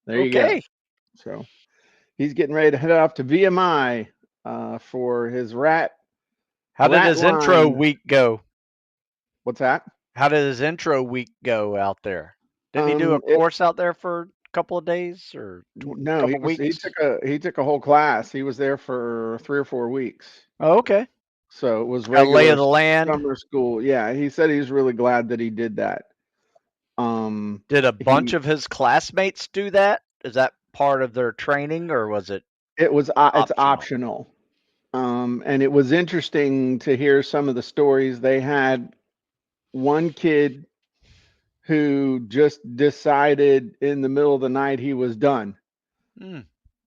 There you go. Okay. So he's getting ready to head off to VMI for his How did rat his intro line. week go? What's that? How did his intro week go out there? Didn't he do a It course out there for a couple of days or a no, couple of he weeks? took a whole class. He was there for 3 or 4 weeks. Oh, okay. So it was Got a lay of regular the land. summer school. Yeah, he said he's really glad that he did that. Did a bunch He of his classmates do that? Is that part of their training or was it it's optional? optional. And it was interesting to hear some of the stories. They had one kid who just decided in the middle of the night he was done. Hmm,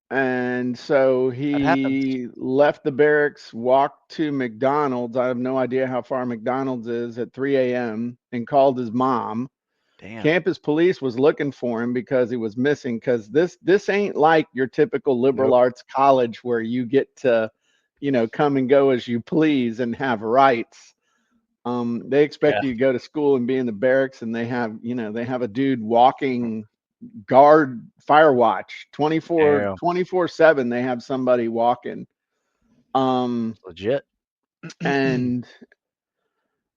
And so that happens. he left the barracks, walked to McDonald's. I have no idea how far McDonald's is at 3 a.m. and called his mom. Damn. Campus police was looking for him because he was missing. Because this ain't like your typical liberal Nope. arts college where you get to, come and go as you please and have rights. They expect Yeah. you to go to school and be in the barracks, and they have a dude walking guard fire watch 24 Damn. 24/7. They have somebody walking. Um, Legit. and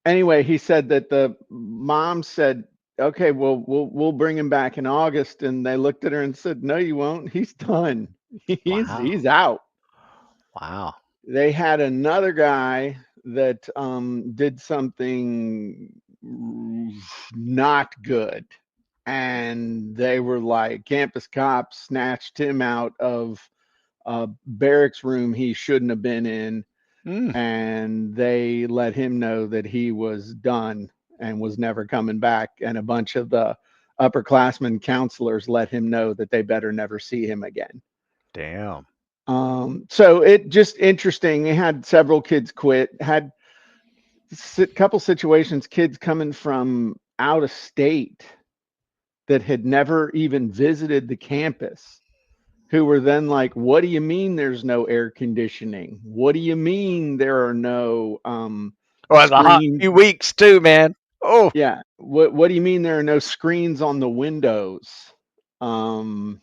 anyway, he said that the mom said, "Okay, well, we'll bring him back in August." And they looked at her and said, "No, you won't. He's done. He's Wow. he's out." Wow. They had another guy that did something not good, and they were like, campus cops snatched him out of a barracks room he shouldn't have been in, Mm, and they let him know that he was done and was never coming back. And a bunch of the upperclassmen counselors let him know that they better never see him again. damn. So it just interesting. They had several kids quit. Had a couple situations, kids coming from out of state that had never even visited the campus, who were then like, "What do you mean there's no air conditioning? What do you mean there are no Oh, it's a hot screen? few weeks too, man. Oh, Yeah, what do you mean there are no screens on the windows? Um,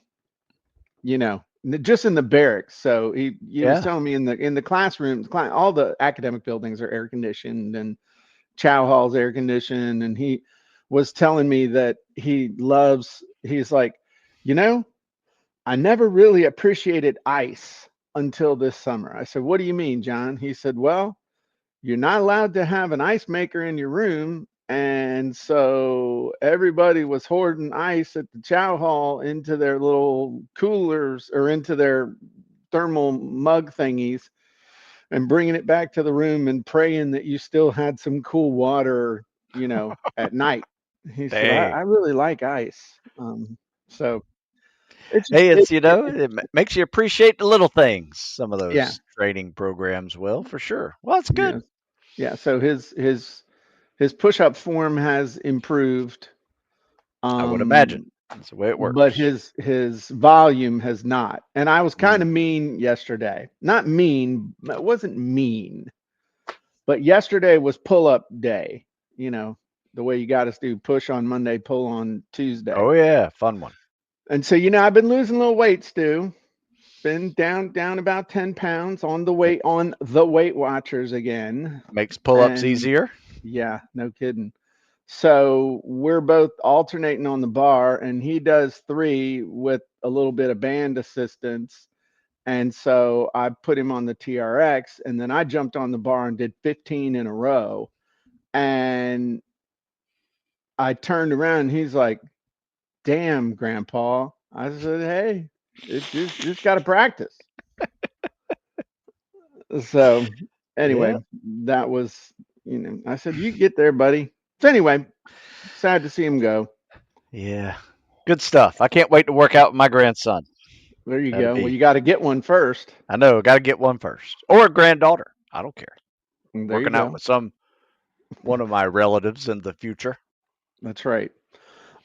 just in the barracks." So he was yeah. telling me in the classrooms, all the academic buildings are air conditioned, and Chow Hall's air conditioned, and he was telling me that he's like, you know, I never really appreciated ice until this summer. I said, "What do you mean, John?" He said, "Well, you're not allowed to have an ice maker in your room." And so everybody was hoarding ice at the chow hall into their little coolers or into their thermal mug thingies and bringing it back to the room and praying that you still had some cool water, at night. He said, I, Dang. I really like ice. So it's just, Hey, it makes you appreciate the little things. Some of yeah, those training programs will, for sure. Well, that's yeah, good. yeah. So his push up form has improved. I would imagine. Um, That's the way it but works. his volume has not. And I was kind Mm. of mean yesterday. Not mean, it wasn't mean, but yesterday was pull up day. You know, the way you got us do push on Monday, pull on Tuesday. Oh yeah, fun one. And so, I've been losing a little weight, Stu. Been down about 10 pounds on the Weight Watchers again. Makes pull-ups And easier. yeah, no kidding. So we're both alternating on the bar, and he does three with a little bit of band assistance. And so I put him on the TRX, and then I jumped on the bar and did 15 in a row. And I turned around, and he's like, "Damn, Grandpa." I said, "Hey, it just got to practice." So Yeah. anyway, that was, I said, "You get there, buddy." So anyway, sad to see him go. Yeah. Good stuff. I can't wait to work out with my grandson. There you That'd go. Well, be you got to get one first. I know, got to get one first. Or a granddaughter. I don't care. There you Working out go. with one of my relatives in the future. That's right.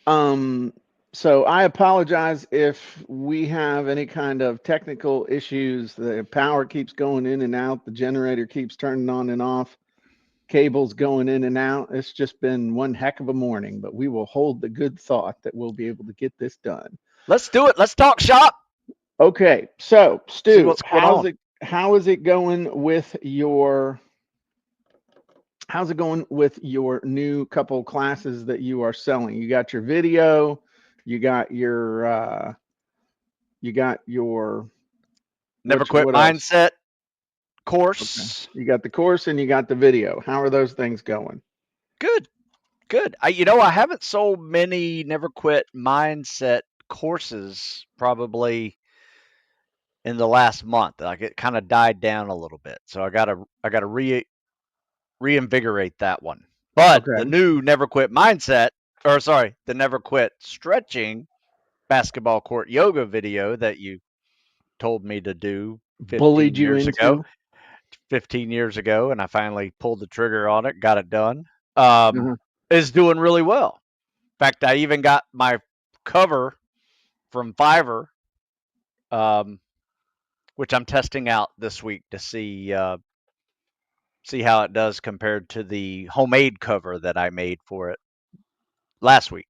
Um, so I apologize if we have any kind of technical issues. The power keeps going in and out. The generator keeps turning on and off. Cables going in and out. It's just been one heck of a morning, but we will hold the good thought that we'll be able to get this done. Let's do it. Let's talk shop. Okay, so See Stu, what's going on. how is it going with your how's it going with your new couple classes that you are selling? You got your video, you got your Never quit what else? mindset Okay. course. You got the course and you got the video. How are those things going? Good. Good. I haven't sold many never quit mindset courses probably in the last month. Like it kind of died down a little bit. So I gotta reinvigorate that one. But the Okay. new never quit mindset, or sorry, the never quit stretching basketball court yoga video that you told me to do Bullied 15 you years ago, into. 15 years ago, and I finally pulled the trigger on it, got it done. Um, Uh-huh. is doing really well. In fact, I even got my cover from Fiverr, um, which I'm testing out this week to see how it does compared to the homemade cover that I made for it last week.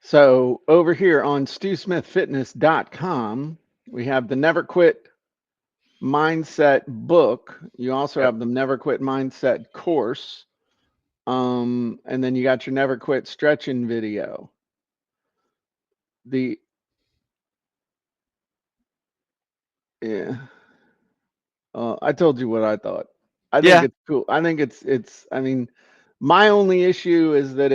So over here on stewsmithfitness.com, we have the Never Quit Mindset book. You also Yep. have the Never Quit Mindset course. And then you got your Never Quit stretching video. The Yeah, I told you what I thought. I think Yeah, it's cool. I think it's. I mean, my only issue is that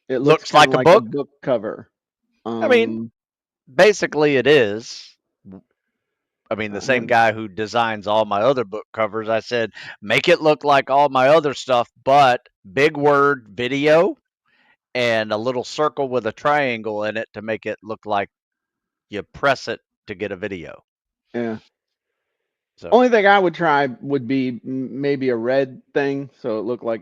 it looks looks kind of like a like a book. book cover. I mean, Um, basically it is. I mean, the I same have, guy who designs all my other book covers, I said, make it look like all my other stuff, but big word video and a little circle with a triangle in it to make it look like you press it to get a video. yeah. So Only thing I would try would be maybe a red thing, so it looked like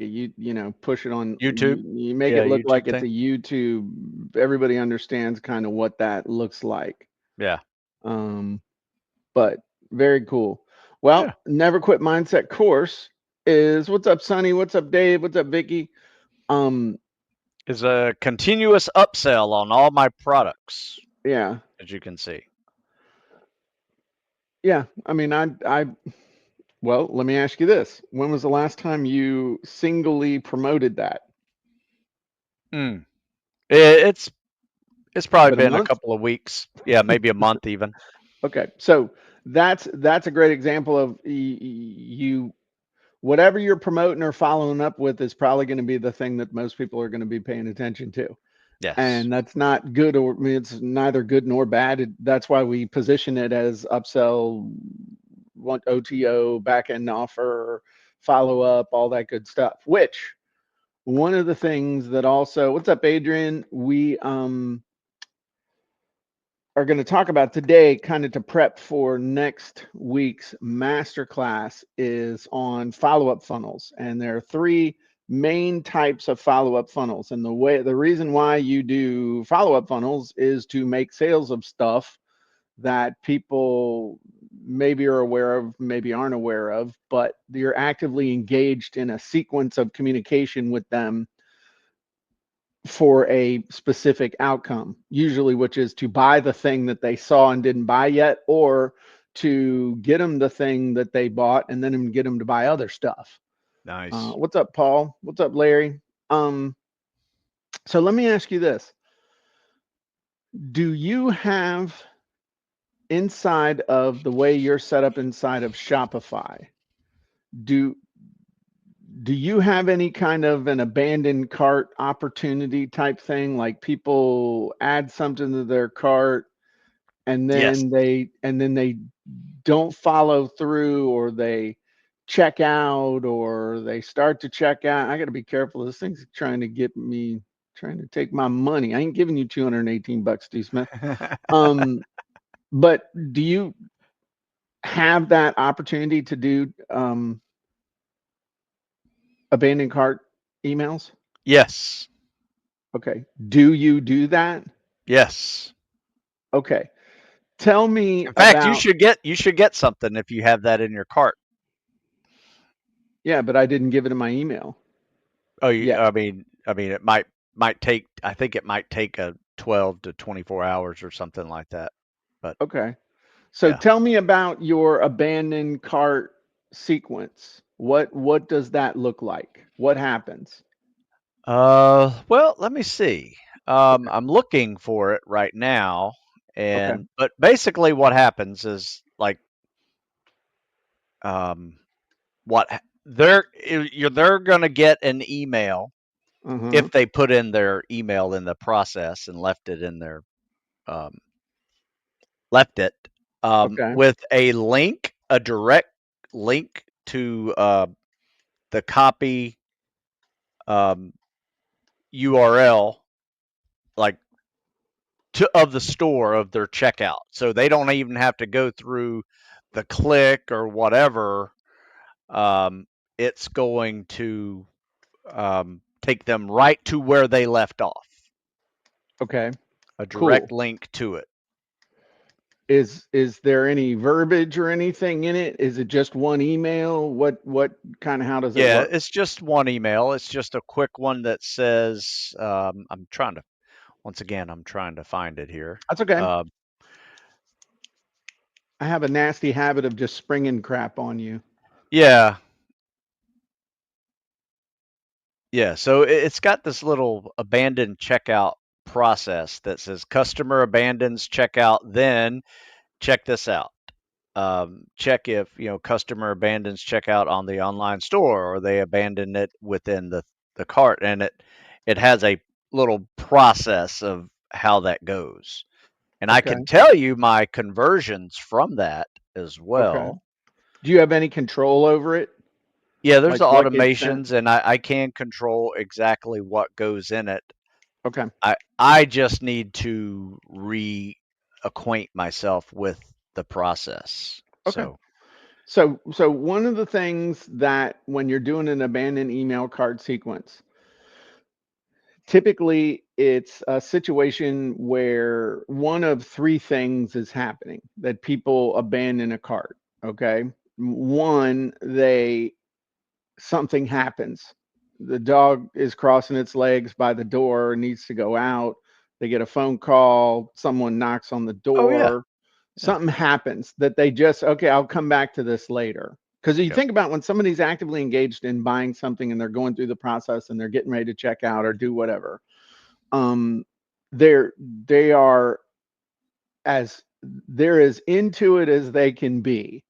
push it on YouTube, you make yeah, it look like YouTube it's a thing, YouTube. Everybody understands kind of what that looks like. yeah, Um, but very cool. Well, yeah. Never Quit Mindset course is what's up, Sonny? What's up, Dave? What's up, Vicky? Um, Is a continuous upsell on all my products, yeah, as you can see. yeah. I mean, well, let me ask you this: when was the last time you singly promoted that? Mm. It's probably Been a been a month? couple of weeks, yeah, maybe a month even. Okay, so that's a great example of you. Whatever you're promoting or following up with is probably going to be the thing that most people are going to be paying attention to. Yes. And that's not good, or I mean, it's neither good nor bad. That's why we position it as upsell, OTO, back end offer, follow up, all that good stuff. Which one of the things that also, what's up, Adrian? We are going to talk about today, kind of to prep for next week's masterclass, is on follow up funnels. And there are three main types of follow up funnels. And the reason why you do follow up funnels is to make sales of stuff that people maybe are aware of, maybe aren't aware of, but you're actively engaged in a sequence of communication with them for a specific outcome, usually, which is to buy the thing that they saw and didn't buy yet, or to get them the thing that they bought and then get them to buy other stuff. Nice. What's up, Paul? What's up, Larry? Um, so let me ask you this: do you have, inside of the way you're set up inside of Shopify, do do you have any kind of an abandoned cart opportunity type thing, like people add something to their cart and Yes. then they don't follow through, or they check out, or they start to check out? I got to be careful. This thing's trying to take my money. I ain't giving you 218 bucks, Steve Smith. Um, but do you have that opportunity to do abandoned cart emails? Yes. Okay. Do you do that? Yes. Okay. Tell me In fact, about, you should get something if you have that in your cart. yeah, but I didn't give it in my email Oh, yet. I mean, it might take. I think it might take a 12 to 24 hours or something like that. But Okay. So yeah. tell me about your abandoned cart sequence. What does that look like? What happens? Well, let me see. Okay. I'm looking for it right now, Okay. and but basically what happens is like um, they're gonna get an email Uh-huh. if they put in their email in the process and left it in their um, left it Okay. with a link, a direct link to the copy um, URL, like of the store of their checkout. So they don't even have to go through the click or whatever. Um, it's going to take them right to where they left off. Okay. A Cool. direct link to it. Is there any verbiage or anything in it? Is it just one email? What kind of how does it Yeah, work? it's just one email. It's just a quick one that says, I'm trying to, once again, I'm trying to find it here. That's okay. Uh, I have a nasty habit of just springing crap on you. yeah, yeah. So it's got this little abandoned checkout process that says customer abandons checkout, then check this out. Check if customer abandons checkout on the online store or they abandon it within the cart, and it has a little process of how that goes. And I can Okay. tell you my conversions from that as Okay. well. Do you have any control over it? Yeah, there's Like the what gets sent? automations, and I can control exactly what goes in it. Okay. I just need to reacquaint myself with the process. Okay. So, So one of the things that when you're doing an abandoned email card sequence, typically it's a situation where one of three things is happening that people abandon a cart. Okay. One, they something happens. The dog is crossing its legs by the door, needs to go out. They get a phone call, someone knocks on the oh yeah, door, yeah, something happens that they just, okay, I'll come back to this later. Because you yep, think about when somebody's actively engaged in buying something and they're going through the process and they're getting ready to check out or do whatever, um, they are as they're as into it as they can be,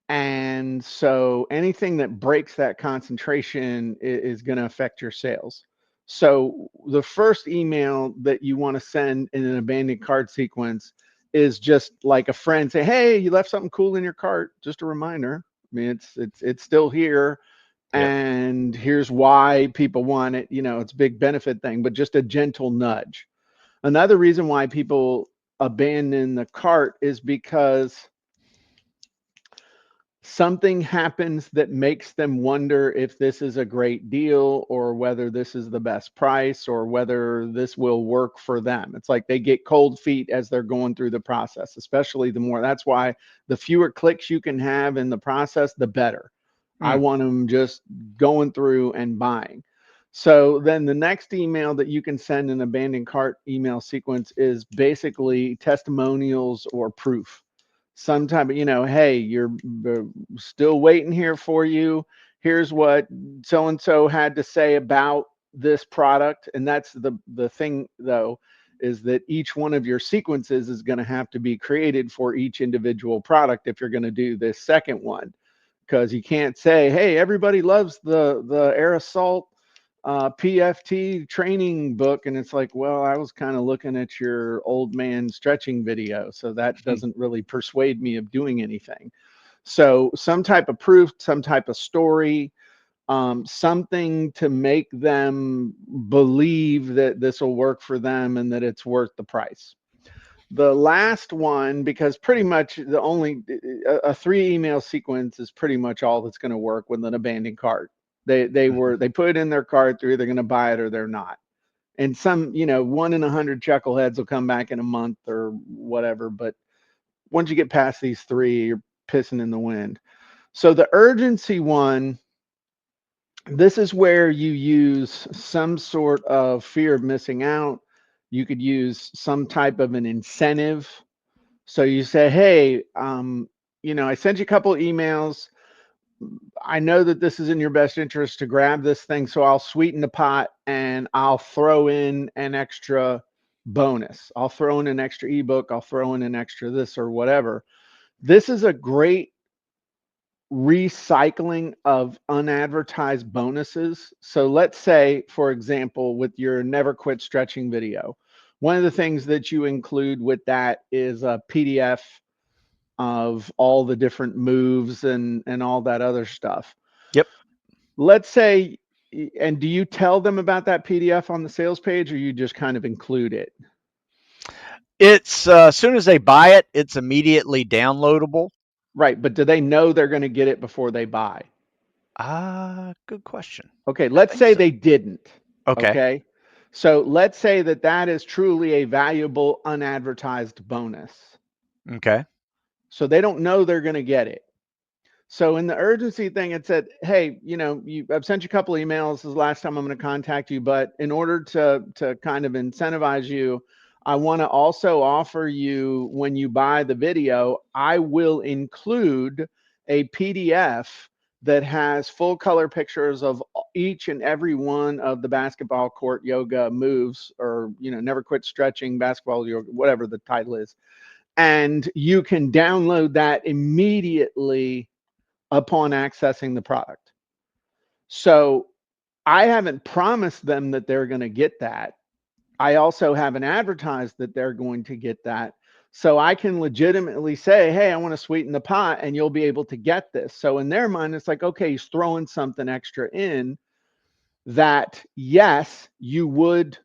and so anything that breaks that concentration is going to affect your sales. So the first email that you want to send in an abandoned cart sequence is just like a friend say, "Hey, you left something cool in your cart. Just a reminder. I mean, it's still here, yep. and here's why people want it. It's a big benefit thing, but just a gentle nudge." Another reason why people abandon the cart is because something happens that makes them wonder if this is a great deal or whether this is the best price or whether this will work for them. It's like they get cold feet as they're going through the process, especially the more. That's why the fewer clicks you can have in the process, the better. I Mm, want them just going through and buying. So then the next email that you can send an abandoned cart email sequence is basically testimonials or proof. Sometime, hey, you're still waiting here for you. Here's what so and so had to say about this product. And that's the thing though, is that each one of your sequences is going to have to be created for each individual product if you're going to do this second one, because you can't say, "Hey, everybody loves the Air Assault PFT training book," and it's like, "Well, I was kind of looking at your old man stretching video, so that mm, doesn't really persuade me of doing anything." So, some type of proof, some type of story, something to make them believe that this will work for them and that it's worth the price. The last one, because pretty much the only a three email sequence is pretty much all that's going to work with an abandoned cart. mhm. They put it in their cart, they're either going to buy it or they're not. And some, 1 in 100 chuckleheads will come back in a month or whatever. But once you get past these three, you're pissing in the wind. So the urgency one, this is where you use some sort of fear of missing out. You could use some type of an incentive. So you say, hey, I sent you a couple emails. I know that this is in your best interest to grab this thing, so I'll sweeten the pot and I'll throw in an extra bonus. I'll throw in an extra ebook. I'll throw in an extra this or whatever. This is a great recycling of unadvertised bonuses. So let's say, for example, with your never quit stretching video, one of the things that you include with that is a PDF of all the different moves and all that other stuff. Yep. Let's say, and do you tell them about that PDF on the sales page, or you just kind of include it? It's as soon as they buy it, it's immediately downloadable. Right, but do they know they're going to get it before they buy? Good question. Okay, I let's think say so. they didn't. Okay. Okay, so let's say that that is truly a valuable unadvertised bonus. Okay. So they don't know they're going to get it. So in the urgency thing, it said, "Hey, I've sent you a couple emails. This is the last time I'm going to contact you, but in order to kind of incentivize you, I want to also offer you when you buy the video, I will include a PDF that has full color pictures of each and every one of the basketball court yoga moves, or never quit stretching basketball yoga, whatever the title is, and you can download that immediately upon accessing the product." So I haven't promised them that they're going to get that. I also haven't advertised that they're going to get that. So I can legitimately say, hey, I want to sweeten the pot and you'll be able to get this. So in their mind, it's like, okay, he's throwing something extra in that, yes, you would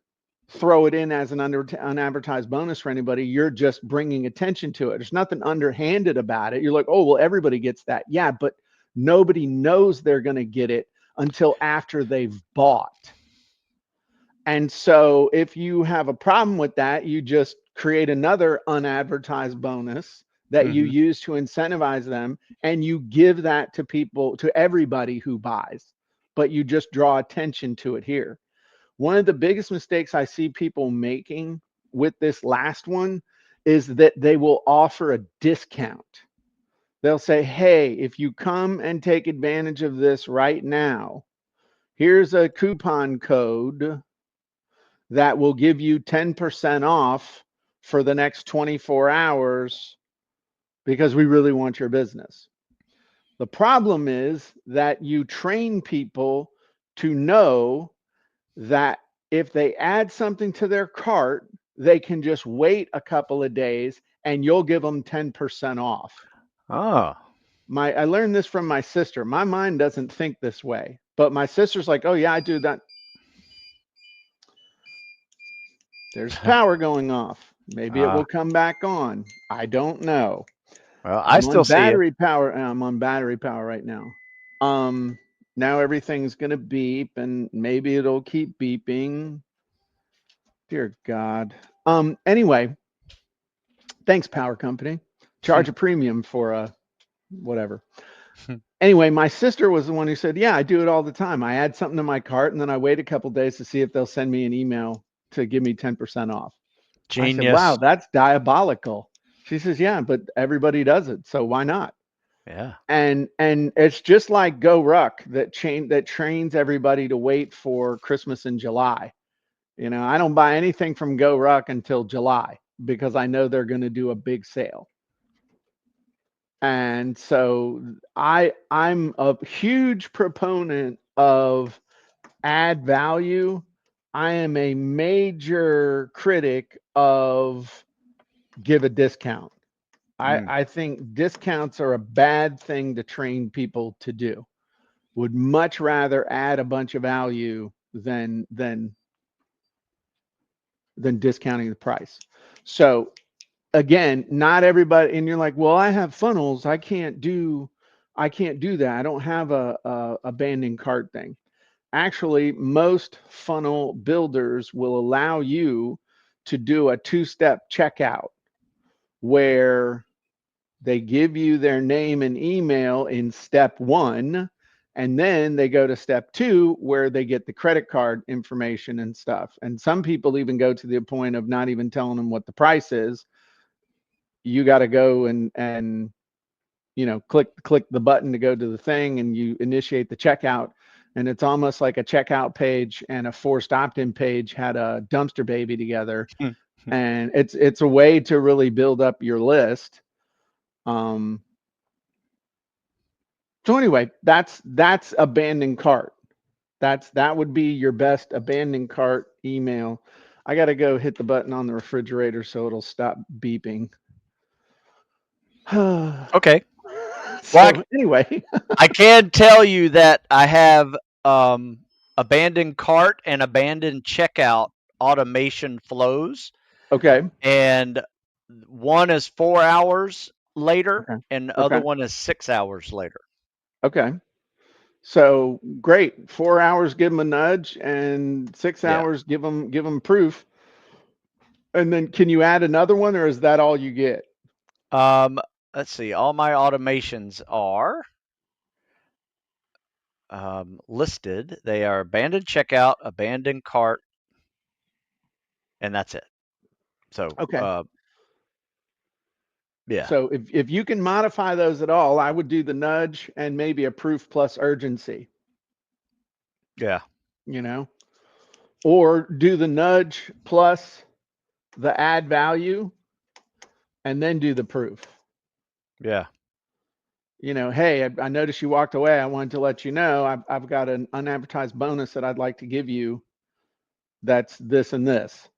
throw it in as an unadvertised bonus for anybody. You're just bringing attention to it. There's nothing underhanded about it. You're like, oh, well, everybody gets that. Yeah, but nobody knows they're going to get it until after they've bought. And so if you have a problem with that, you just create another unadvertised bonus that you Hmm. use to incentivize them, and you give that to people, to everybody who buys, but you just draw attention to it here. One of the biggest mistakes I see people making with this last one is that they will offer a discount. They'll say, hey, if you come and take advantage of this right now, here's a coupon code that will give you 10% off for the next 24 hours because we really want your business. The problem is that you train people to know that if they add something to their cart, they can just wait a couple of days and you'll give them 10% off. Oh. I learned this from my sister. My mind doesn't think this way, but my sister's like, "Oh yeah, I do that." There's power going off. Maybe it uh, will come back on. I don't know. well, I I'm on still see you. battery power. I'm on battery power right now. Um, Now everything's gonna beep, and maybe it'll keep beeping. Dear God. Anyway, thanks, power company. Charge a premium for whatever. Anyway, my sister was the one who said, "Yeah, I do it all the time. I add something to my cart, and then I wait a couple days to see if they'll send me an email to give me 10% off." I said, "Wow, Genius. that's diabolical." She says, "Yeah, but everybody does it, so why not?" Yeah. And it's just like Go Ruck that trains everybody to wait for Christmas in July. I don't buy anything from Go Ruck until July because I know they're going to do a big sale. And so I'm a huge proponent of add value. I am a major critic of give a discount. Mm. I think discounts are a bad thing to train people to do. Would much rather add a bunch of value than discounting the price. So again, not everybody, and you're like, well, I have funnels. I can't do that. I don't have a abandoned cart thing. Actually, most funnel builders will allow you to do a two-step checkout where they give you their name and email in step one, And then they go to step two, where they get the credit card information and stuff. And some people even go to the point of not even telling them what the price is. You got to go and click the button to go to the thing, and you initiate the checkout. And it's almost like a checkout page and a forced opt-in page had a dumpster baby together. And it's a way to really build up your list. Um, so anyway, that's abandoned cart. That would be your best abandoned cart email. I got to go hit the button on the refrigerator so it'll stop beeping. Okay. Well, So anyway, I can tell you that I have abandoned cart and abandoned checkout automation flows, okay, and one is 4 hours later, okay, and the other okay, one is 6 hours later. okay. So great. 4 hours, give them a nudge, and six Yeah. hours, give them proof. And then, can you add another one, or is that all you get? Um, let's see. All my automations are listed. They are abandoned checkout, abandoned cart, and that's it. So, Okay. yeah, So if you can modify those at all, I would do the nudge and maybe a proof plus urgency. yeah, You know, or do the nudge plus the add value, and then do the proof. yeah, Hey, I noticed you walked away. I wanted to let you know I've got an unadvertised bonus that I'd like to give you. That's this and this.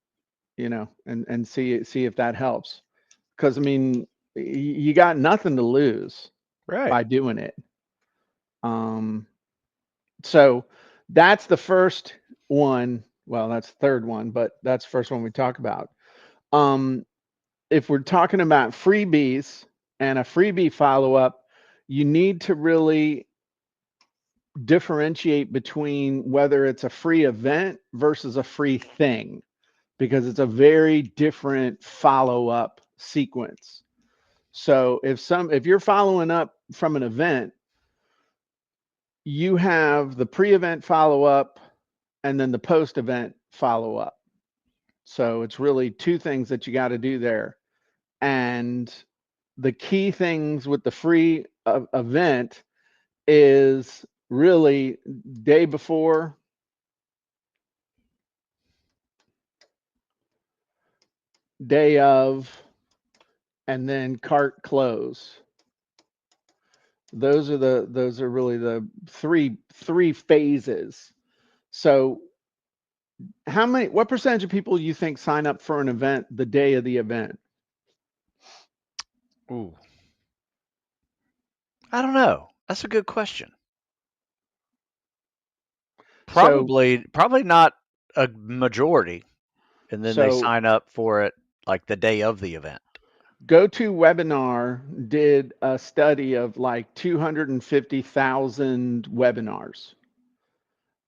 And see if that helps. Because I mean, you got nothing to lose right. by doing it. Um, so that's the first one. Well, that's the third one, but that's the first one we talk about. Um, if we're talking about freebies and a freebie follow up, you need to really differentiate between whether it's a free event versus a free thing, because it's a very different follow up sequence. So if you're following up from an event, you have the pre-event follow up and then the post-event follow up. So it's really two things that you got to do there. And the key things with the free event is really day before, day of, and then cart close. Those are really the three phases. So what percentage of people you think sign up for an event the day of the event? Ooh, I don't know. That's a good question. So Probably not a majority, and then they so sign up for it like the day of the event. GoToWebinar did a study of like 250,000 webinars.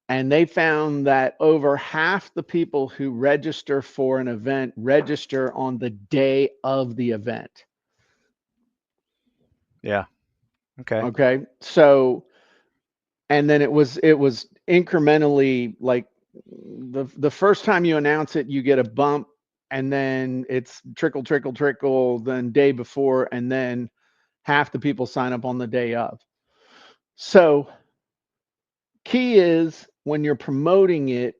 And they found that over half the people who register for an event register on the day of the event. Yeah. Okay. Okay. So, and then it was incrementally, like the first time you announce it, you get a bump, and then it's trickle, trickle, trickle, then day before, and then half the people sign up on the day of. So key is when you're promoting it,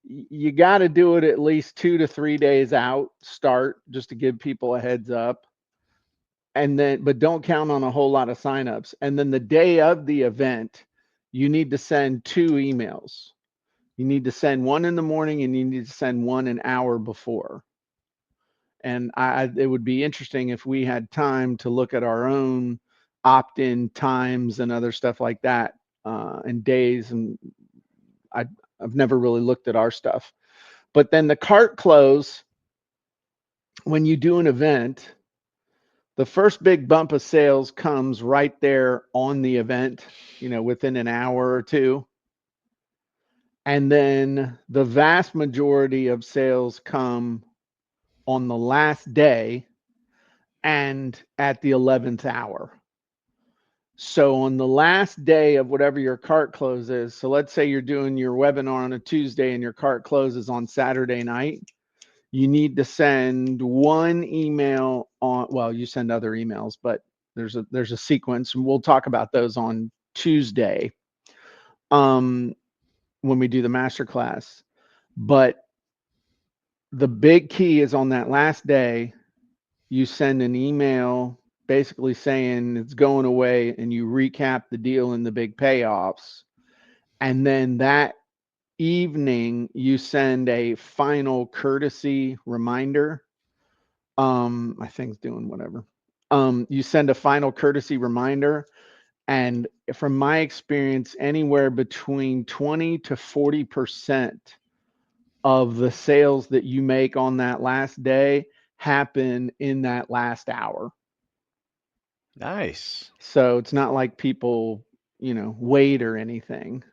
you got to do it at least 2 to 3 days out start, just to give people a heads up. And then, but don't count on a whole lot of signups. And then the day of the event, you need to send two emails. You need to send one in the morning, and you need to send one an hour before. And it would be interesting if we had time to look at our own opt-in times and other stuff like that, and days. And I, I've never really looked at our stuff. But then the cart close, when you do an event, the first big bump of sales comes right there on the event, within an hour or two. And then the vast majority of sales come on the last day and at the 11th hour. So on the last day of whatever your cart close is, so let's say you're doing your webinar on a Tuesday and your cart closes on Saturday night, you need to send one email on, well, you send other emails, but there's a sequence, and we'll talk about those on Tuesday um when we do the master class. But the big key is on that last day, you send an email basically saying it's going away and you recap the deal and the big payoffs. And then that evening, you send a final courtesy reminder. My thing's doing whatever. You send a final courtesy reminder. And from my experience, anywhere between 20 to 40% of the sales that you make on that last day happen in that last hour. Nice. So it's not like people, wait or anything.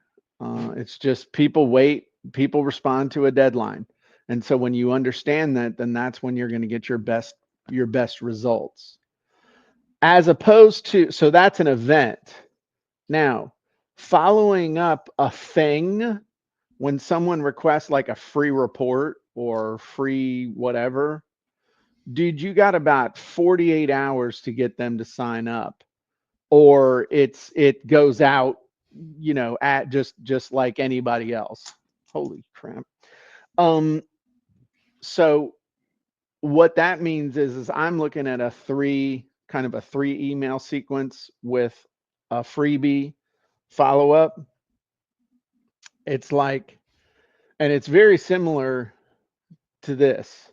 It's just people wait, people respond to a deadline. And so when you understand that, then that's when you're going to get your best results. As opposed to, so that's an event. Now, following up a thing, when someone requests like a free report or free whatever, dude, you got about 48 hours to get them to sign up, or it goes out, at just like anybody else. Holy crap. Um, so what that means is I'm looking at a three email sequence with a freebie follow up. It's like, and it's very similar to this.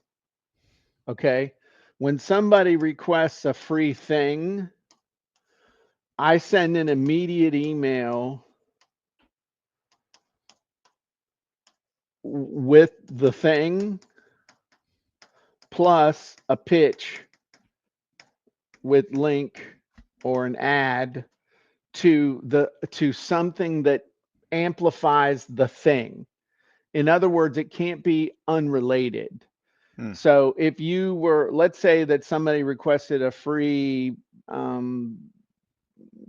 Okay. When somebody requests a free thing, I send an immediate email with the thing plus a pitch with link or an ad to something that amplifies the thing. In other words, it can't be unrelated. Hmm. So if you were, let's say that somebody requested a free um,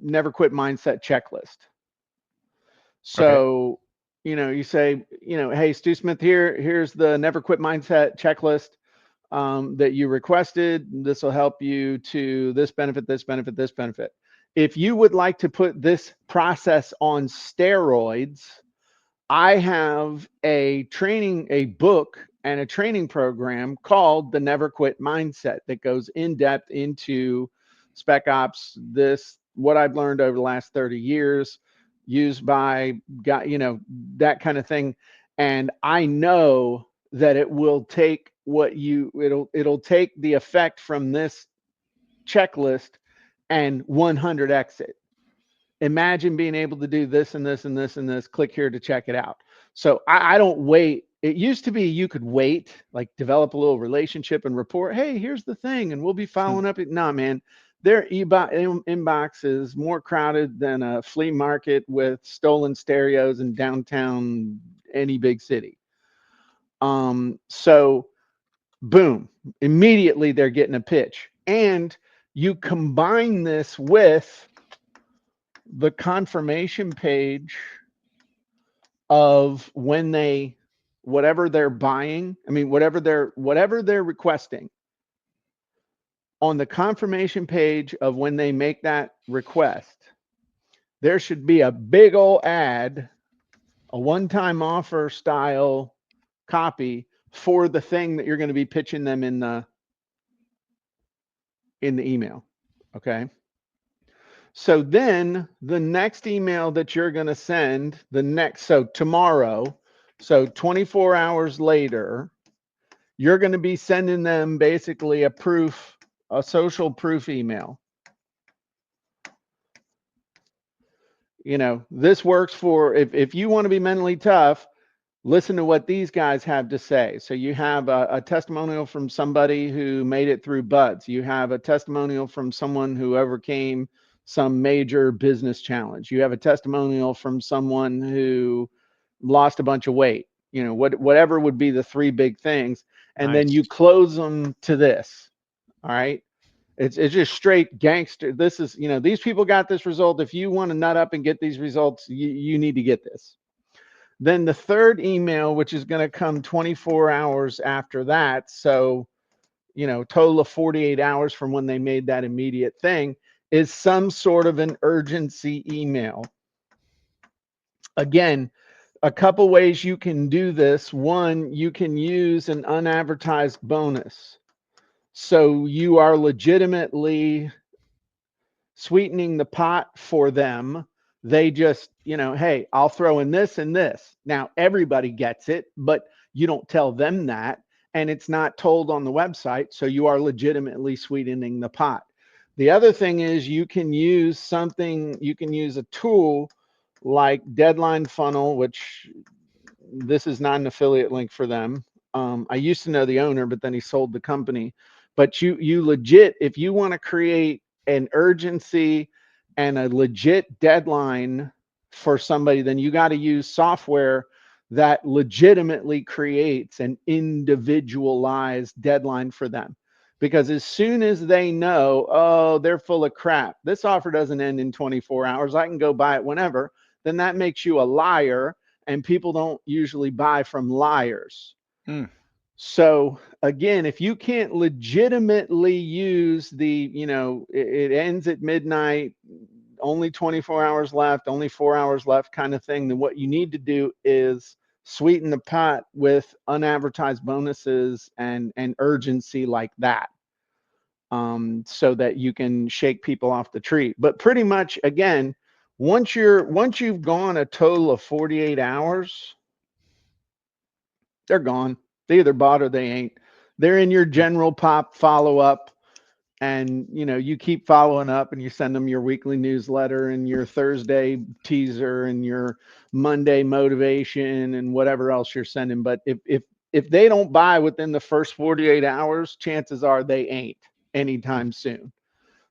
never quit mindset checklist. Okay. So, you say, hey, Stu Smith, here's the never quit mindset checklist that you requested. This will help you to this benefit, this benefit, this benefit. If you would like to put this process on steroids, I have a book and a training program called the Never Quit Mindset that goes in depth into spec ops, what I've learned over the last 30 years, used by that kind of thing. And I know that it will take it'll take the effect from this checklist and 100x it. Imagine being able to do this and this and this and this. Click here to check it out. So I don't wait. It used to be you could wait, like develop a little relationship and report. Hey, here's the thing, and we'll be Hmm. following up. Nah, man, their inbox is more crowded than a flea market with stolen stereos in downtown any big city. So boom, immediately they're getting a pitch, and you combine this with the confirmation page of when they whatever they're buying, I mean whatever they're requesting, on the confirmation page of when they make that request, there should be a big old ad, a one-time offer style copy for the thing that you're going to be pitching them in the email. Okay? So then the next email that you're going to send, so tomorrow, so 24 hours later, you're going to be sending them basically a social proof email. This works for, if you want to be mentally tough, listen to what these guys have to say. So you have a testimonial from somebody who made it through buds. You have a testimonial from someone who overcame some major business challenge. You have a testimonial from someone who lost a bunch of weight. Whatever would be the three big things, and then Nice. you close them to this. All right. It's just straight gangster. This is, these people got this result. If you want to nut up and get these results, you need to get this. Then the third email, which is going to come 24 hours after that. So, total of 48 hours from when they made that immediate thing, is some sort of an urgency email. Again, a couple ways you can do this. One, you can use an unadvertised bonus. So you are legitimately sweetening the pot for them. They just, hey, I'll throw in this and this. Now, everybody gets it, but you don't tell them that. And it's not told on the website. So you are legitimately sweetening the pot. The other thing is you can use a tool like Deadline Funnel, which this is not an affiliate link for them. I used to know the owner, but then he sold the company. But you legit, if you want to create an urgency and a legit deadline for somebody, then you got to use software that legitimately creates an individualized deadline for them. Because as soon as they know, oh, they're full of crap, this offer doesn't end in 24 hours, I can go buy it whenever, then that makes you a liar, and people don't usually buy from liars. Hmm. So again, if you can't legitimately use it ends at midnight, only 24 hours left, only 4 hours left kind of thing, then what you need to do is sweeten the pot with unadvertised bonuses and urgency like that, so that you can shake people off the tree. But pretty much, again, once you've gone a total of 48 hours, they're gone. They either bought or they ain't. They're in your general pop follow up, and you keep following up, and you send them your weekly newsletter and your Thursday teaser and your Monday motivation and whatever else you're sending. But if they don't buy within the first 48 hours, chances are they ain't anytime soon.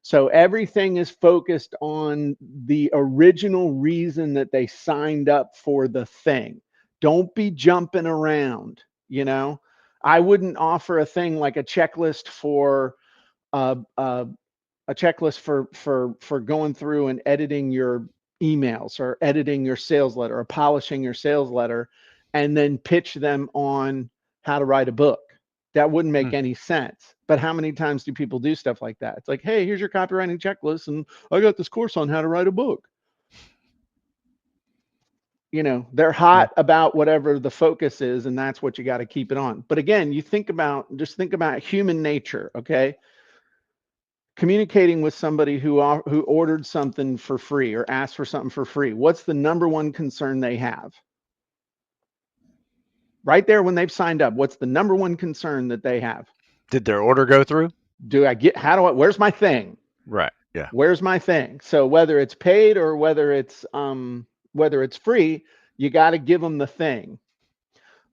So everything is focused on the original reason that they signed up for the thing. Don't be jumping around, I wouldn't offer a thing like a checklist for uh, uh, for going through and editing your emails or editing your sales letter or polishing your sales letter, and then pitch them on how to write a book. That wouldn't make Hmm. any sense. But how many times do people do stuff like that? It's like, hey, here's your copywriting checklist, and I got this course on how to write a book. They're Yeah. hot about whatever the focus is, and that's what you got to keep it on. But again, just think about human nature. Okay, communicating with somebody who ordered something for free or asked for something for free, what's the number one concern they have? Right there when they've signed up, what's the number one concern that they have? Did their order go through? Do I get how do I where's my thing? Right. Yeah. Where's my thing? So whether it's paid or whether it's free, you got to give them the thing.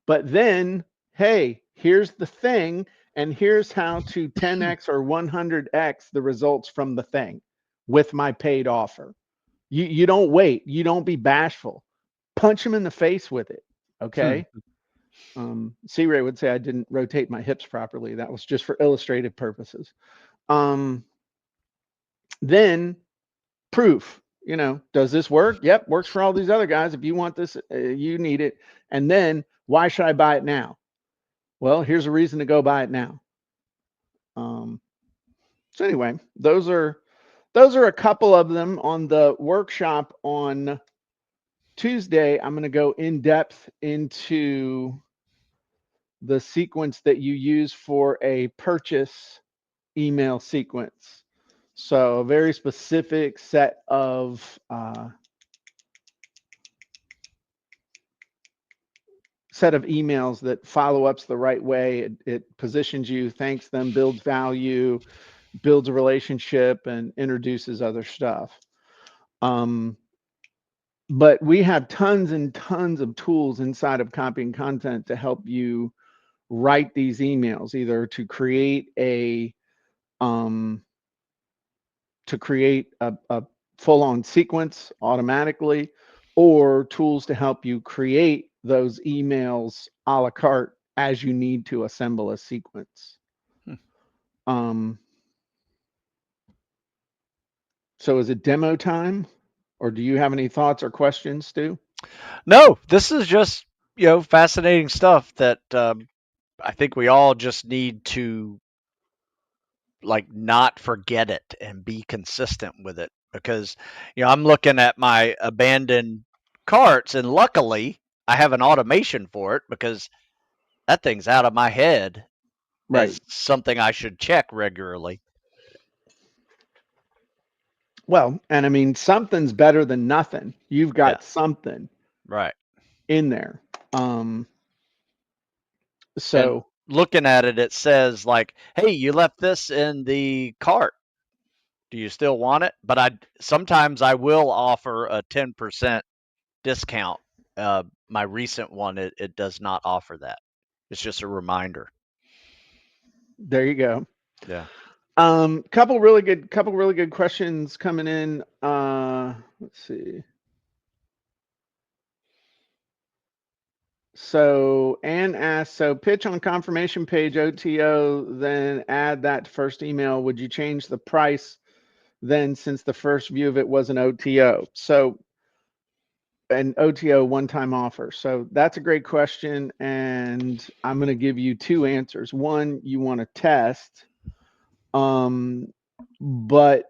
But then, hey, here's the thing, and here's how to 10x or 100x the results from the thing with my paid offer. You don't wait. You don't be bashful. Punch them in the face with it. Hmm. Okay. C. Ray would say I didn't rotate my hips properly. That was just for illustrative purposes. Um, then proof. Does this work? Yep, works for all these other guys. If you want this, you need it. And then why should I buy it now? Well, here's a reason to go buy it now. Um, so anyway, those are a couple of them on the workshop on Tuesday. I'm going to go in depth into the sequence that you use for a purchase email sequence. So a very specific set of emails that follow ups the right way. It positions you, thanks them, builds value, builds a relationship, and introduces other stuff. Um, but we have tons and tons of tools inside of copying content to help you write these emails, either um, to create a full-on sequence automatically, or tools to help you create those emails a la carte as you need to assemble a sequence. Hmm. Um, So is it demo time, or do you have any thoughts or questions, Stu? No, this is just, fascinating stuff that I think we all just need to like not forget it and be consistent with it because I'm looking at my abandoned carts and luckily I have an automation for it because that thing's out of my head Right. as something I should check regularly. Well, and I mean, something's better than nothing. You've Yeah, got something right. in there. Um, And so looking at it, it says like, "Hey, you left this in the cart. Do you still want it?" But I sometimes I will offer a 10% discount. My recent one, it does not offer that. It's just a reminder. there you go. Yeah. Couple really good questions coming in. Let's see. So Anne asked, so pitch on confirmation page OTO, then add that to first email. Would you change the price then since the first view of it was an OTO? So an OTO one-time offer. So that's a great question. And I'm going to give you two answers. One, you want to test. But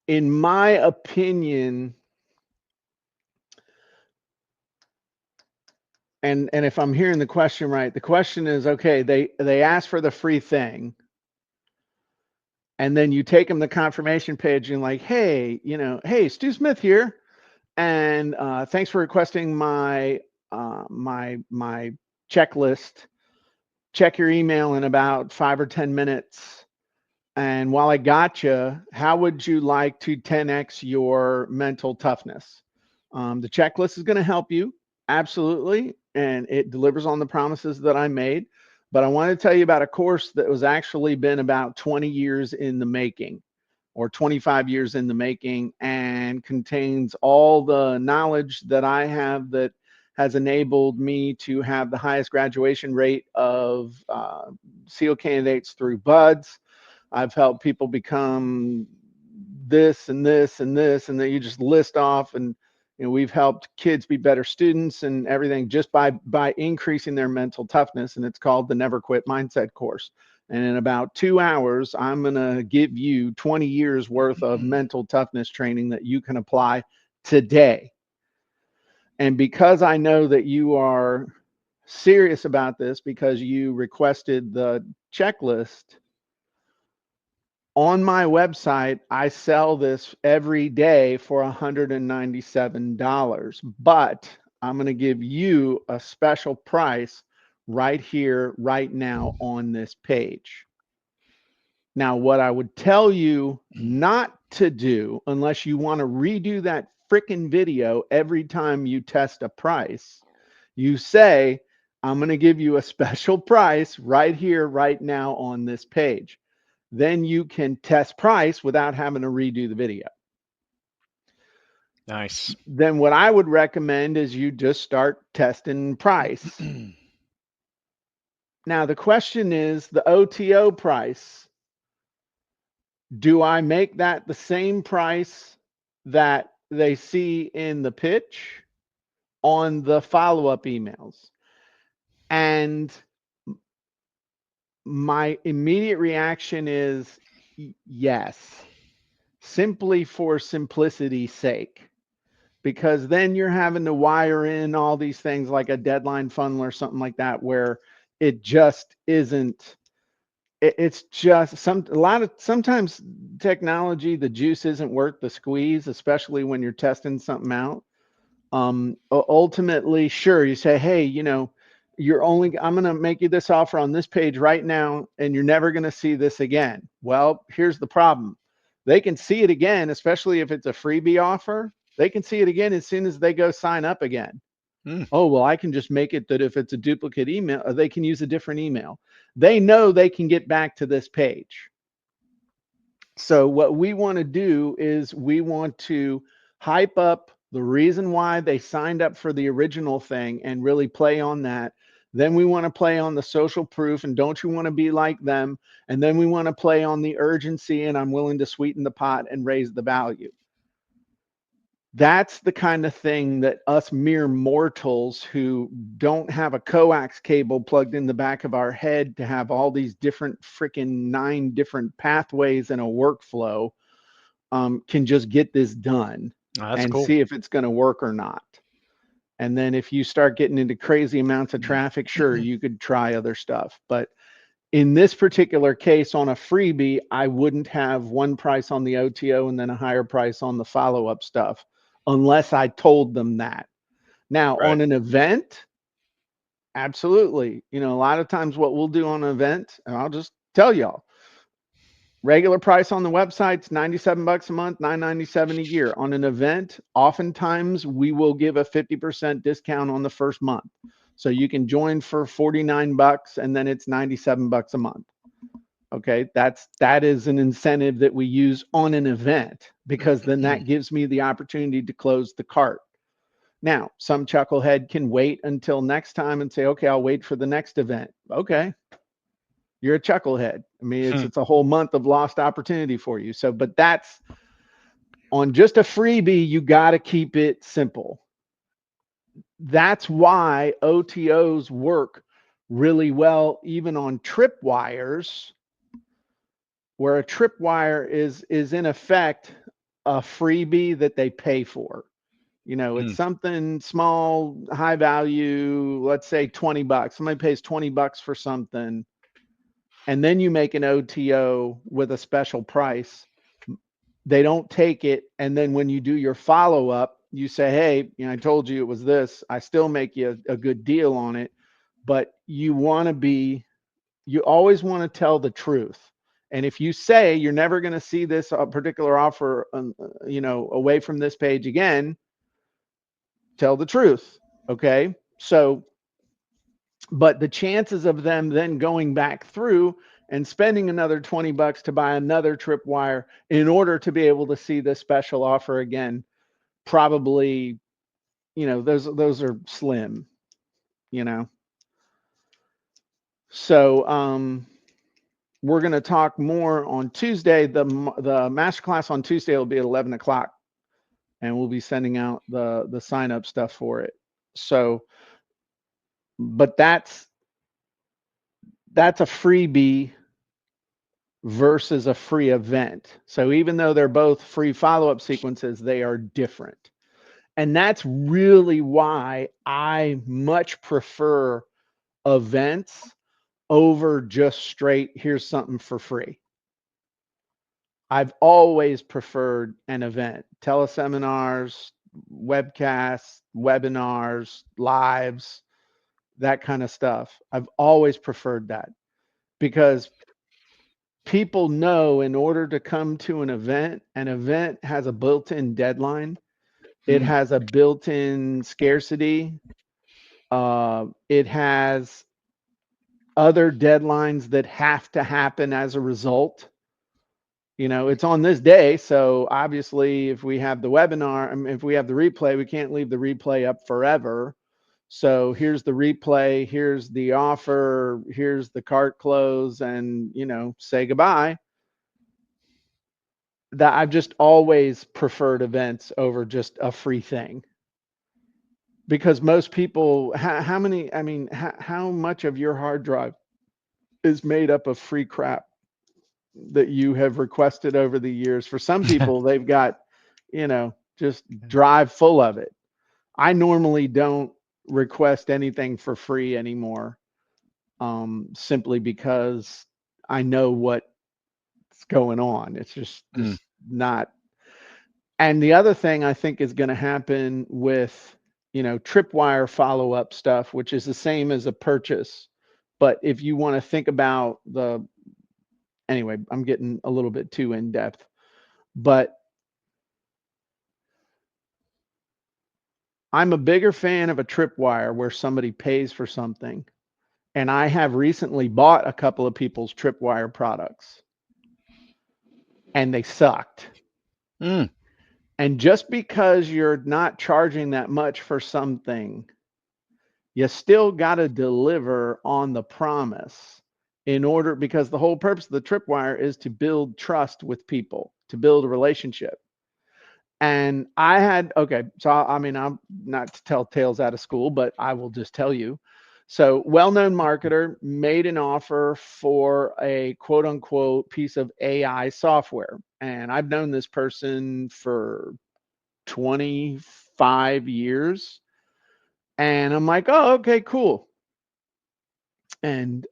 in my opinion, and if I'm hearing the question right, the question is, okay, they ask for the free thing, and then you take them the confirmation page and like, hey, hey, Stu Smith here, and thanks for requesting my checklist. Check your email in about 5 or 10 minutes. And while I got you, how would you like to 10x your mental toughness? The checklist is going to help you, absolutely, and it delivers on the promises that I made. But I want to tell you about a course that was actually been about 20 years in the making or 25 years in the making and contains all the knowledge that I have that has enabled me to have the highest graduation rate of SEAL candidates through buds. I've helped people become this and this and this, and then you just list off. And we've helped kids be better students and everything just by increasing their mental toughness. And it's called the Never Quit Mindset course. And in about 2 hours, I'm going to give you 20 years worth of mental toughness training that you can apply today. And because I know that you are serious about this because you requested the checklist, on my website, I sell this every day for $197, but I'm going to give you a special price right here, right now on this page. Now, what I would tell you not to do, unless you want to redo that freaking video every time you test a price, you say, I'm going to give you a special price right here, right now on this page. Then you can test price without having to redo the video. Nice. Then what I would recommend is you just start testing price. Now, the question is the OTO price. Do I make that the same price that they see in the pitch on the follow up emails? And my immediate reaction is yes, simply for simplicity's sake. Because then you're having to wire in all these things like a deadline funnel or something like that, where it just isn't. It's just sometimes technology, the juice isn't worth the squeeze, especially when you're testing something out. Ultimately, sure, you say, hey, I'm going to make you this offer on this page right now, and you're never going to see this again. Well, here's the problem. They can see it again, especially if it's a freebie offer. They can see it again as soon as they go sign up again. Mm, Oh, well, I can just make it that if it's a duplicate email, they can use a different email. They know they can get back to this page. So what we want to do is we want to hype up the reason why they signed up for the original thing and really play on that. Then we want to play on the social proof and don't you want to be like them? And then we want to play on the urgency and I'm willing to sweeten the pot and raise the value. That's the kind of thing that us mere mortals who don't have a coax cable plugged in the back of our head to have all these different freaking 9 different pathways in a workflow can just get this done That's and cool. see if it's going to work or not. And then if you start getting into crazy amounts of traffic, sure, you could try other stuff. But in this particular case, on a freebie, I wouldn't have one price on the OTO and then a higher price on the follow up stuff unless I told them that. Now, Right. on an event, absolutely. You know, a lot of times what we'll do on an event, and I'll just tell y'all, regular price on the website's 97 bucks a month, 997 a year. On an event, oftentimes we will give a 50% discount on the first month. So you can join for 49 bucks and then it's 97 bucks a month. Okay, that is an incentive that we use on an event because then that gives me the opportunity to close the cart. Now, some chucklehead can wait until next time and say, "Okay, I'll wait for the next event." Okay, you're a chucklehead. I mean, it's a whole month of lost opportunity for you. So, but that's on just a freebie, you got to keep it simple. That's why OTOs work really well even on tripwires, where a tripwire is in effect a freebie that they pay for. You know, it's Mm. something small, high value, let's say 20 bucks. Somebody pays 20 bucks for something, and then you make an OTO with a special price. They don't take it. And then when you do your follow up, you say, hey, you know, I told you it was this. I still make you a good deal on it. But you always want to tell the truth. And if you say you're never going to see this particular offer, away from this page again, tell the truth. Okay. So, but the chances of them then going back through and spending another 20 bucks to buy another tripwire in order to be able to see this special offer again, probably, those are slim, you know. So, we're going to talk more on Tuesday. The masterclass on Tuesday will be at 11 o'clock, and we'll be sending out the sign up stuff for it. So, but that's a freebie versus a free event. So even though they're both free follow up sequences, they are different. And that's really why I much prefer events over just straight, here's something for free. I've always preferred an event, teleseminars, webcasts, webinars, lives, that kind of stuff. I've always preferred that because people know in order to come to an event has a built in deadline, it Mm. has a built in scarcity, it has other deadlines that have to happen as a result. You know, it's on this day. So obviously, if we have the webinar, if we have the replay, we can't leave the replay up forever. So here's the replay, here's the offer, here's the cart close, and, say goodbye. That I've just always preferred events over just a free thing because most people, how many, I mean, how much of your hard drive is made up of free crap that you have requested over the years? For some people, they've got, just drive full of it. I normally don't request anything for free anymore, simply because I know what's going on. It's just Mm. just not. And the other thing I think is going to happen with, tripwire follow up stuff, which is the same as a purchase. But if you want to think about anyway, I'm getting a little bit too in depth, but I'm a bigger fan of a tripwire where somebody pays for something. And I have recently bought a couple of people's tripwire products and they sucked. Mm. And just because you're not charging that much for something You still got to deliver on the promise in order, because the whole purpose of the tripwire is to build trust with people, to build a relationship. And I had, okay, so I mean, I'm not to tell tales out of school, but I will just tell you. So, well known marketer made an offer for a quote unquote piece of AI software. And I've known this person for 25 years. And I'm like, oh, okay, cool. And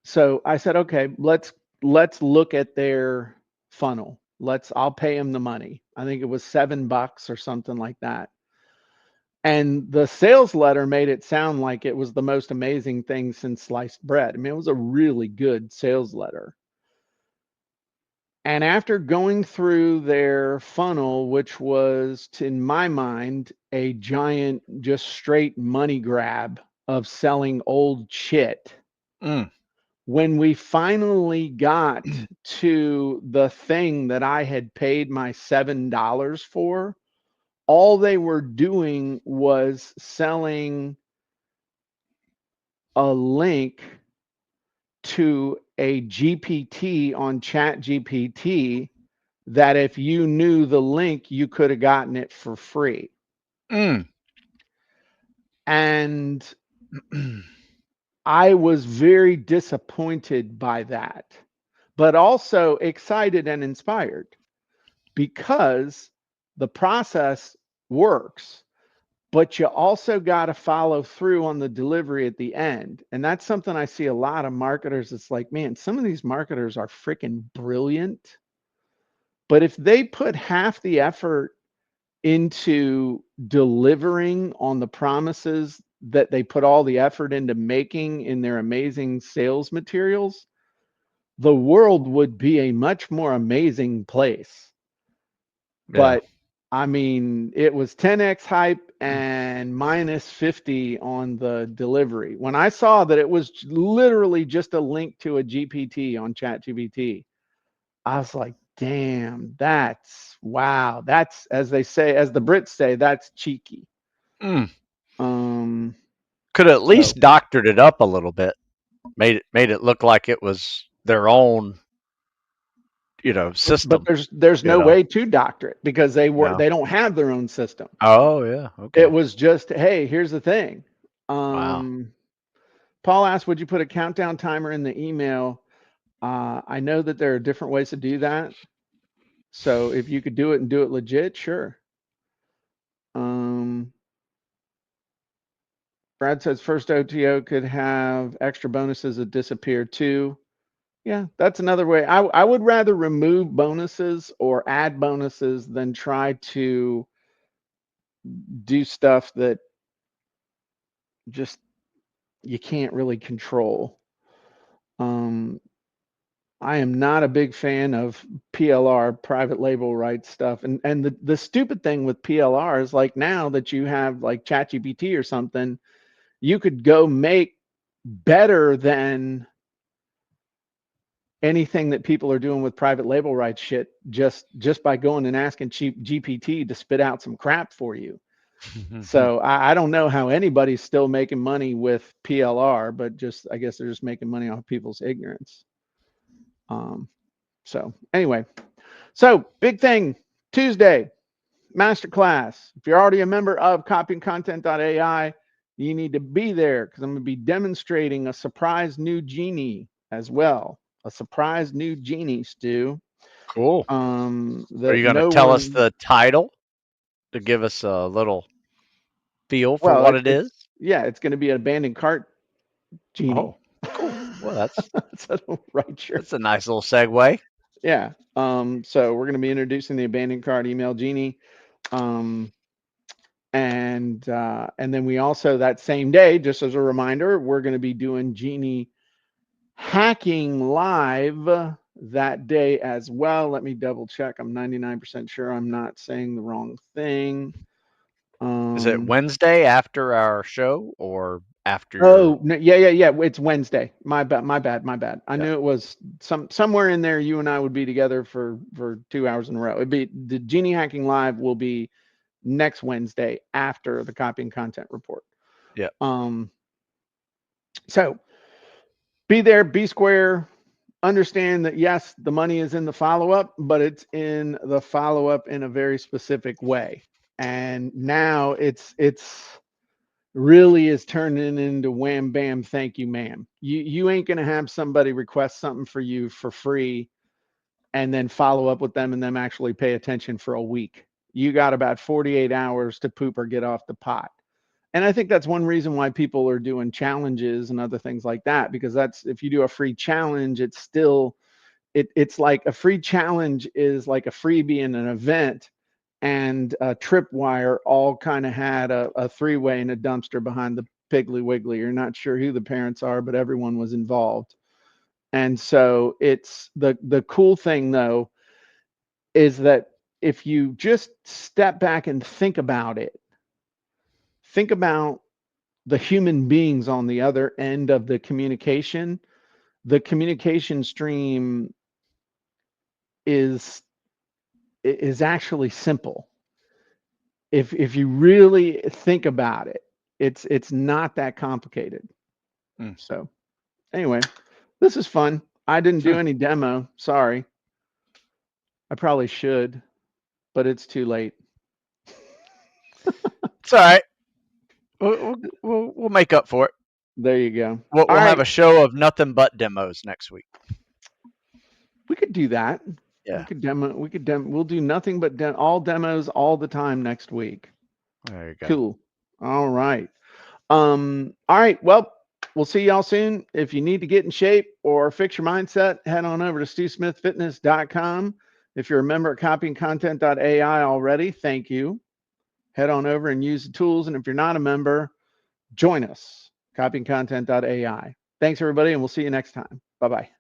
so I said, okay, let's look at their funnel. I'll pay him the money. I think it was $7 or something like that. And the sales letter made it sound like it was the most amazing thing since sliced bread. I mean, it was a really good sales letter. And after going through their funnel, which was, in my mind, a giant, just straight money grab of selling old shit, Mm. when we finally got to the thing that I had paid my $7 for, all they were doing was selling a link to a GPT on Chat GPT that if you knew the link, you could have gotten it for free. Mm. And I was very disappointed by that, but also excited and inspired because the process works, but you also got to follow through on the delivery at the end. And that's something I see a lot of marketers. It's like, man, some of these marketers are freaking brilliant, but if they put half the effort into delivering on the promises that they put all the effort into making in their amazing sales materials, the world would be a much more amazing place. Yeah. But I mean, it was 10x hype and minus 50 on the delivery. When I saw that it was literally just a link to a GPT on ChatGPT, I was like, damn, that's wow. That's, as they say, as the Brits say, that's cheeky. Mm. Um, Could at so, least doctored it up a little bit. Made it look like it was their own, but system, there's you no know. way to doctor it because No. they don't have their own system. Oh, yeah. It Okay. was just, hey, here's the thing. Wow. Um, Paul asked, would you put a countdown timer in the email? I know that there are different ways to do that. So if you could do it and do it legit, sure. Um, Brad says first OTO could have extra bonuses that disappear too. Yeah, that's another way. I would rather remove bonuses or add bonuses than try to do stuff that just you can't really control. Um, I am not a big fan of PLR, private label rights stuff. And the stupid thing with PLR is like now that you have like ChatGPT or something, you could go make better than anything that people are doing with private label rights shit just by going and asking cheap GPT to spit out some crap for you. So I don't know how anybody's still making money with PLR, but just I guess they're just making money off people's ignorance. Um, so anyway, so big thing Tuesday, masterclass. If you're already a member of copyandcontent.ai, you need to be there because I'm going to be demonstrating a surprise new genie as well. A surprise new genie, Stu. Cool. Are That you going to no tell us one. the title to give us a little feel for Well, what it is? yeah, it's going to be an abandoned cart genie. Oh, cool. Well, that's So right, sure. that's a nice little segue. Yeah. So we're going to be introducing the abandoned cart email genie. Um, and then we also that same day, just as a reminder, we're going to be doing genie hacking live that day as well. Let me double check. I'm 99% sure I'm not saying the wrong thing. Is it Um, Wednesday after our show or after your? oh no, yeah. It's Wednesday. My bad. I Yeah. knew it was somewhere in there. You and I would be together for 2 hours in a row. It'd be the Genie Hacking Live will be next Wednesday after the copy and content report. Yeah. Um, so be there, be square, understand that yes, the money is in the follow up, but it's in the follow up in a very specific way. And now it's really is turning into wham bam thank you ma'am. You ain't gonna have somebody request something for you for free and then follow up with them and them actually pay attention for a week. You got about 48 hours to poop or get off the pot. And I think that's one reason why people are doing challenges and other things like that, because that's if you do a free challenge, it's still it's like a free challenge is like a freebie in an event, and Tripwire all kind of had a three-way in a dumpster behind the Piggly Wiggly. You're not sure who the parents are, but everyone was involved. And so it's the cool thing though is that if you just step back and think about the human beings on the other end of the communication stream is is actually simple. If you really think about it, it's not that complicated. Mm. So anyway, this is fun. I didn't do any demo. Sorry. I probably should, but it's too late. It's all right. We'll make up for it. There you go. We'll, All we'll have right, a show of nothing but demos next week. we could do that. We Yeah. could demo. We could demo. We'll do nothing but all demos all the time next week. There you go. Cool. All right. All right. Well, we'll see y'all soon. If you need to get in shape or fix your mindset, head on over to stewsmithfitness.com. If you're a member at copyingcontent.ai already, thank you. Head on over and use the tools. And if you're not a member, join us. Copyingcontent.ai. Thanks, everybody, and we'll see you next time. Bye bye.